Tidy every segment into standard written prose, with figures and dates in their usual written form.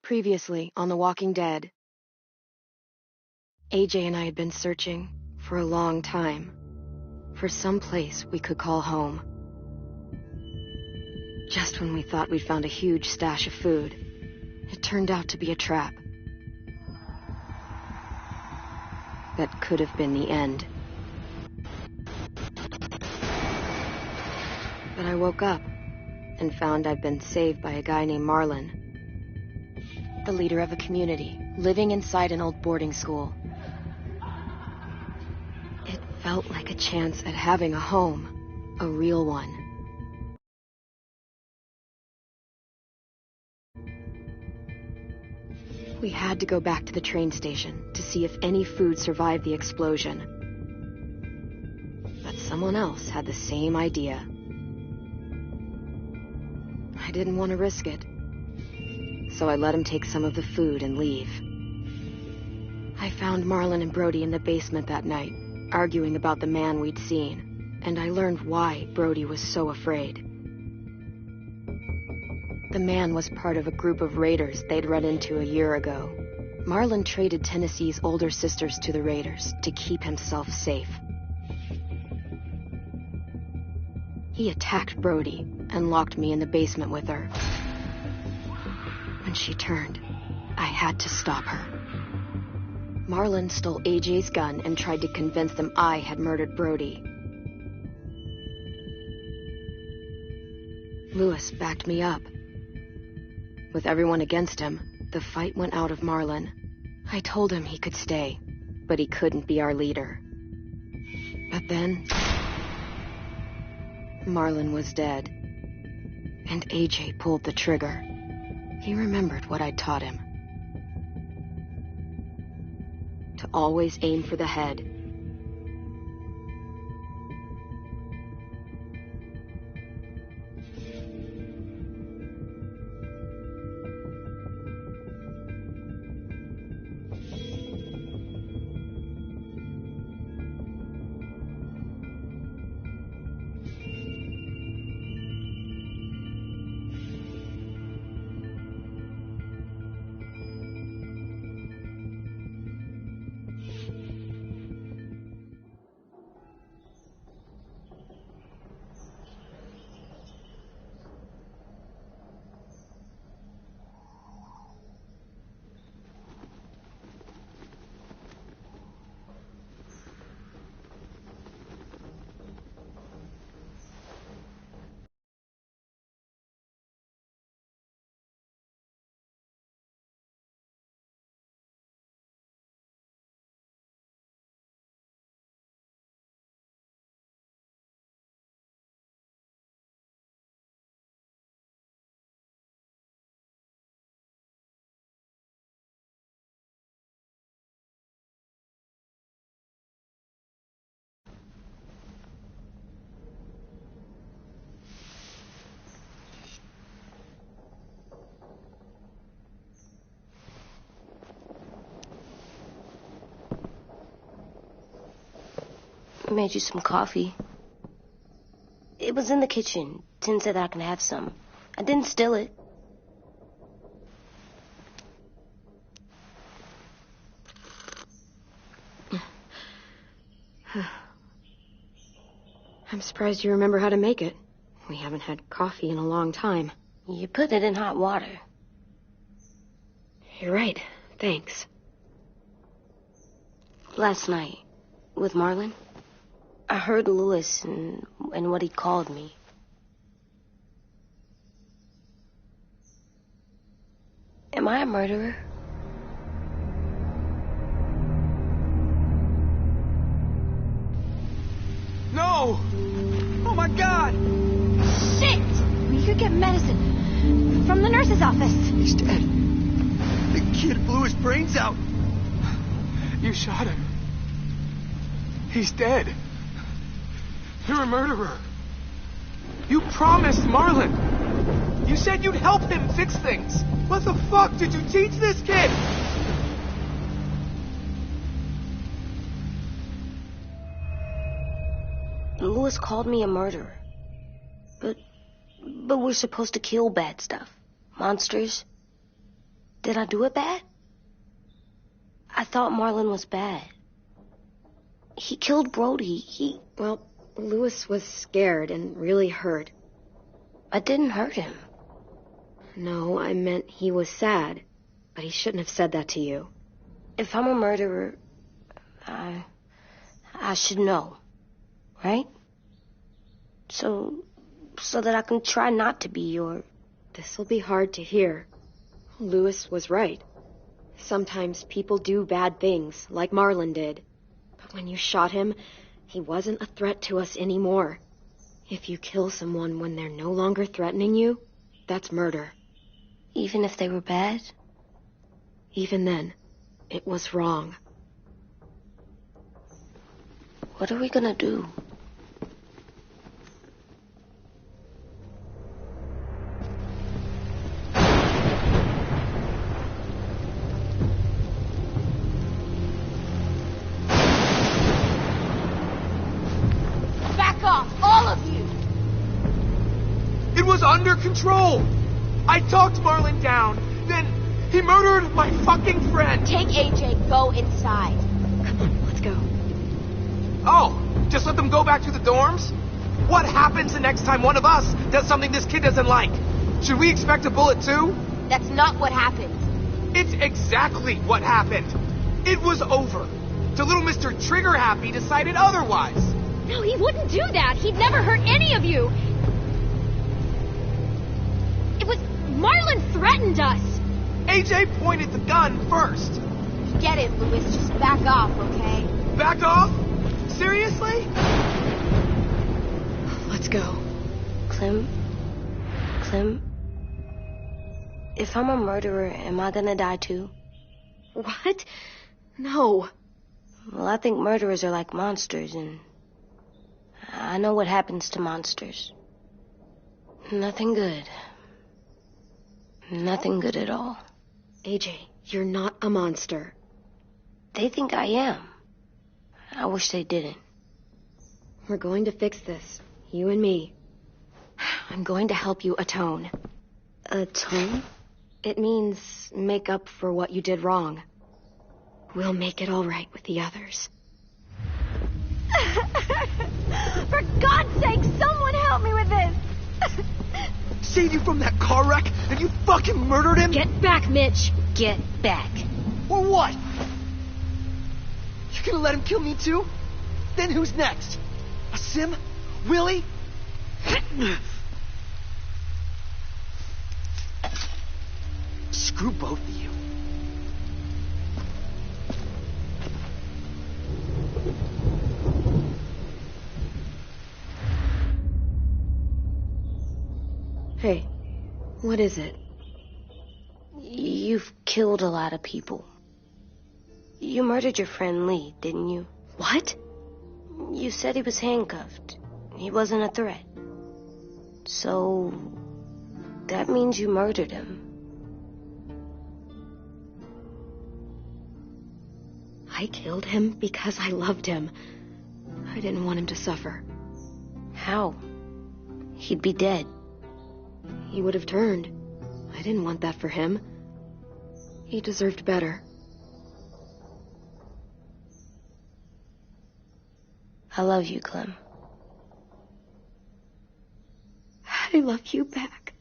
Previously on The Walking Dead. AJ and I had been searching for a long time for some place we could call home. Just when we thought we'd found a huge stash of food, it turned out to be a trap. That could have been the end. But I woke up and found I'd been saved by a guy named Marlon, the leader of a community, living inside an old boarding school. It felt like a chance at having a home, a real one. We had to go back to the train station to see if any food survived the explosion. But someone else had the same idea. I didn't want to risk it, so I let him take some of the food and leave. I found Marlon and Brody in the basement that night, arguing about the man we'd seen, and I learned why Brody was so afraid. The man was part of a group of raiders they'd run into a year ago. Marlon traded Tennessee's older sisters to the raiders to keep himself safe. He attacked Brody and locked me in the basement with her. When she turned, I had to stop her. Marlon stole AJ's gun and tried to convince them I had murdered Brody. Lewis backed me up. With everyone against him, the fight went out of Marlon. I told him he could stay, but he couldn't be our leader. But then, Marlon was dead, and AJ pulled the trigger. He remembered what I'd taught him. To always aim for the head. I made you some coffee. It was in the kitchen. Tin said that I can have some. I didn't steal it. I'm surprised you remember how to make it. We haven't had coffee in a long time. You put it in hot water. You're right. Thanks. Last night, with Marlon, I heard Lewis and what he called me. Am I a murderer? No! Oh my God! Shit! We could get medicine from the nurse's office. He's dead. The kid blew his brains out. You shot him. He's dead. You're a murderer. You promised Marlon. You said you'd help him fix things. What the fuck did you teach this kid? Lewis called me a murderer. But we're supposed to kill bad stuff. Monsters. Did I do it bad? I thought Marlon was bad. He killed Brody. Well, Lewis was scared and really hurt. I didn't hurt him. No, I meant he was sad. But he shouldn't have said that to you. If I'm a murderer, I should know, right? So that I can try not to be or... This'll be hard to hear. Lewis was right. Sometimes people do bad things, like Marlon did. But when you shot him, he wasn't a threat to us anymore. If you kill someone when they're no longer threatening you, that's murder. Even if they were bad? Even then, it was wrong. What are we gonna do? Back off, all of you! It was under control. I talked Marlon down. Then he murdered my fucking friend. Take AJ, go inside. Come on, let's go. Oh, just let them go back to the dorms? What happens the next time one of us does something this kid doesn't like? Should we expect a bullet too? That's not what happened. It's exactly what happened. It was over. The little Mr. Trigger Happy decided otherwise. No, he wouldn't do that. He'd never hurt any of you. It was... Marlon threatened us. AJ pointed the gun first. Get it, Lewis. Just back off, okay? Back off? Seriously? Let's go. Clem? If I'm a murderer, am I gonna die too? What? No. Well, I think murderers are like monsters, and I know what happens to monsters. Nothing good. Nothing good at all. AJ, you're not a monster. They think I am. I wish they didn't. We're going to fix this. You and me. I'm going to help you atone. Atone? It means make up for what you did wrong. We'll make it all right with the others. For God's sake, someone help me with this! Saved you from that car wreck, and you fucking murdered him? Get back, Mitch! Get back. Or what? You gonna let him kill me too? Then who's next? A Sim? Willie? Screw both of you. Hey, what is it? You've killed a lot of people. You murdered your friend Lee, didn't you? What? You said he was handcuffed. He wasn't a threat. So, that means you murdered him. I killed him because I loved him. I didn't want him to suffer. How? He'd be dead. He would have turned. I didn't want that for him. He deserved better. I love you, Clem. I love you back.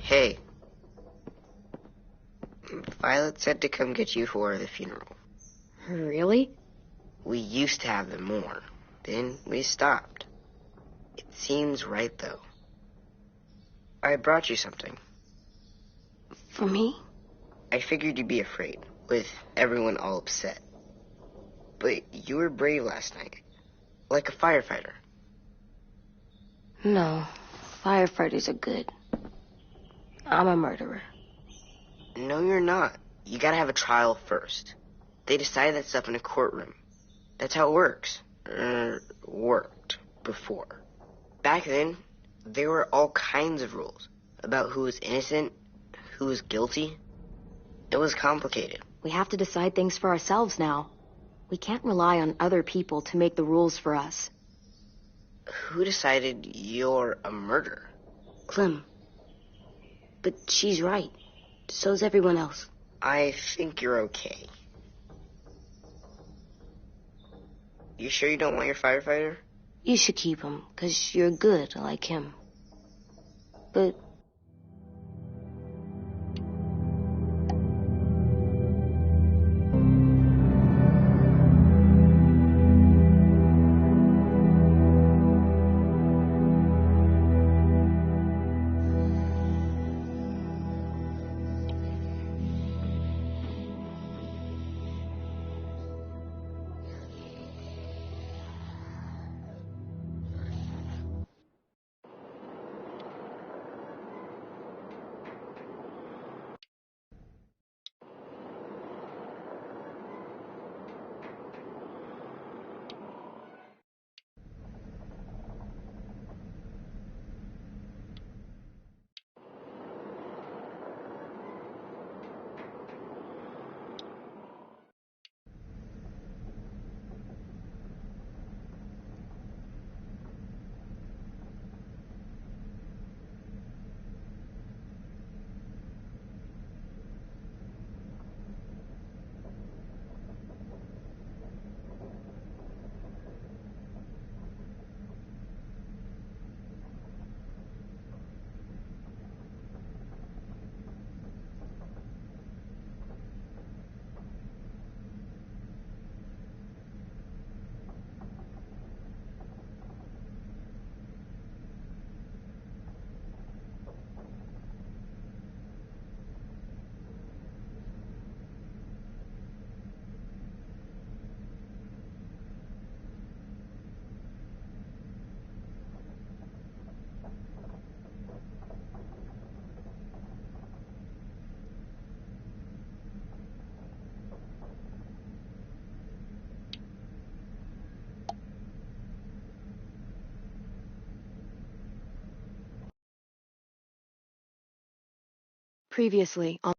Hey. Violet said to come get you for the funeral. Really? We used to have them more. Then we stopped. It seems right, though. I brought you something. For me? I figured you'd be afraid, with everyone all upset. But you were brave last night. Like a firefighter. No. Firefighters are good. I'm a murderer. No, you're not. You gotta have a trial first. They decide that stuff in a courtroom. That's how it works. Worked before. Back then, there were all kinds of rules about who was innocent, who was guilty. It was complicated. We have to decide things for ourselves now. We can't rely on other people to make the rules for us. Who decided you're a murderer? Clem. But she's right. So's everyone else. I think you're okay. You sure you don't want your firefighter? You should keep him, 'cause you're good like him. But Previously on